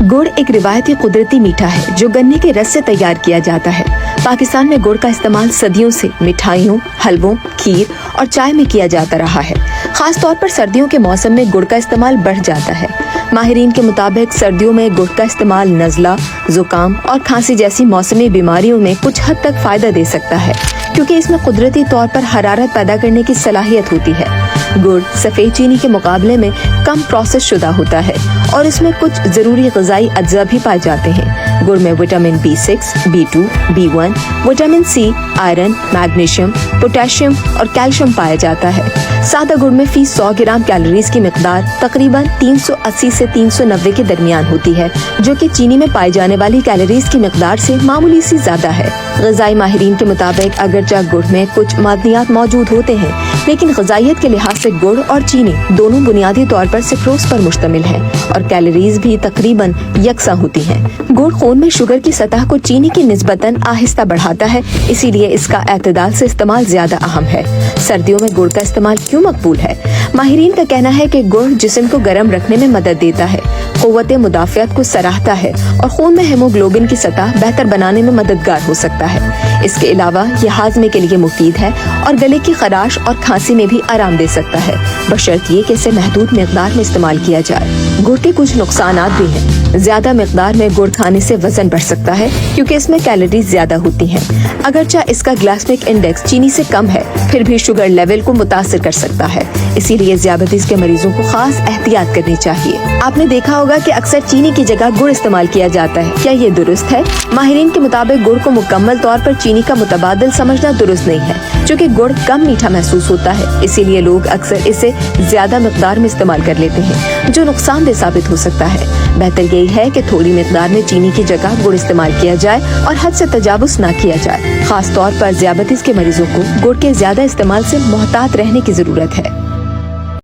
गुड़ एक रिवायती कुदरती मीठा है जो गन्ने के रस से तैयार किया जाता है। पाकिस्तान में गुड़ का इस्तेमाल सदियों से मिठाइयों, हलवों, खीर और चाय में किया जाता रहा है। खास तौर पर सर्दियों के मौसम में गुड़ का इस्तेमाल बढ़ जाता है। माहिरीन के मुताबिक सर्दियों में गुड़ का इस्तेमाल नज़ला, जुकाम और खांसी जैसी मौसमी बीमारियों में कुछ हद तक फायदा दे सकता है, क्योंकि इसमें कुदरती तौर पर हरारत पैदा करने की सलाहियत होती है। गुड़ सफ़ेद चीनी के मुकाबले में कम प्रोसेस शुदा होता है और इसमें कुछ ज़रूरी ग़िज़ाई अज्जा भी पाए जाते हैं। गुड़ में vitamin B6, B2, B1, vitamin C, iron, magnesium, potassium और कैल्शियम पाया जाता है। सादा गुड़ में फी 100 ग्राम कैलोरीज की मिकदार तकरीबन 380 से 390 के दरमियान होती है, जो कि चीनी में पाई जाने वाली कैलोरीज की मिकदार से मामूली सी ज़्यादा है। ग़िज़ाई माहिरीन के मुताबिक अगरचे गुड़ में कुछ मादनियात मौजूद होते हैं, लेकिन ग़िज़ाइयत के लिहाज से गुड़ और चीनी दोनों बुनियादी तौर पर सुक्रोज पर मुश्तमिल हैं और कैलोरीज भी तकरीबन यकसा होती हैं। गुड़ खून में शुगर की सतह को चीनी की निस्बतन आहिस्ता बढ़ाता है, इसीलिए इसका एतदाल से इस्तेमाल ज्यादा अहम है। सर्दियों में गुड़ का इस्तेमाल क्यों मकबूल है? माहिरीन का कहना है कि गुड़ जिस्म को गर्म रखने में मदद देता है, क़ुव्वत मुदाफ़ियत को सराहता है और खून में हेमोग्लोबिन की सतह बेहतर बनाने में मददगार हो सकता है। इसके अलावा ये हाजमे के लिए मुफीद है और गले की खराश और खांसी में भी आराम दे सकता है, बशर्ते कि इसे महदूद मिकदार में इस्तेमाल किया जाए। गुड़ के कुछ नुकसानात भी हैं। ज्यादा मिकदार में गुड़ खाने से वजन बढ़ सकता है, क्योंकि इसमें कैलोरीज ज्यादा होती हैं। अगरचे इसका ग्लाइसेमिक इंडेक्स चीनी से कम है, फिर भी शुगर लेवल को मुतासिर कर सकता है, इसीलिए ज़ियादतीज़ के मरीजों को खास एहतियात करनी चाहिए। आपने देखा होगा कि अक्सर चीनी की जगह गुड़ इस्तेमाल किया जाता है, क्या ये दुरुस्त है? माहिरीन के मुताबिक गुड़ को मुकम्मल तौर पर चीनी का मुतबादिल समझना दुरुस्त नहीं है, क्योंकि गुड़ कम मीठा महसूस होता है, इसीलिए लोग अक्सर इसे ज्यादा मिकदार में इस्तेमाल कर लेते हैं, जो नुकसानदेह साबित हो सकता है। बेहतर यही है कि थोड़ी मिकदार में चीनी की जगह गुड़ इस्तेमाल किया जाए और हद से तजावुज़ ना किया जाए। खास तौर पर ज़ियादतीज़ के मरीजों को गुड़ के ज्यादा इस्तेमाल से मोहतात रहने की जरूरत है।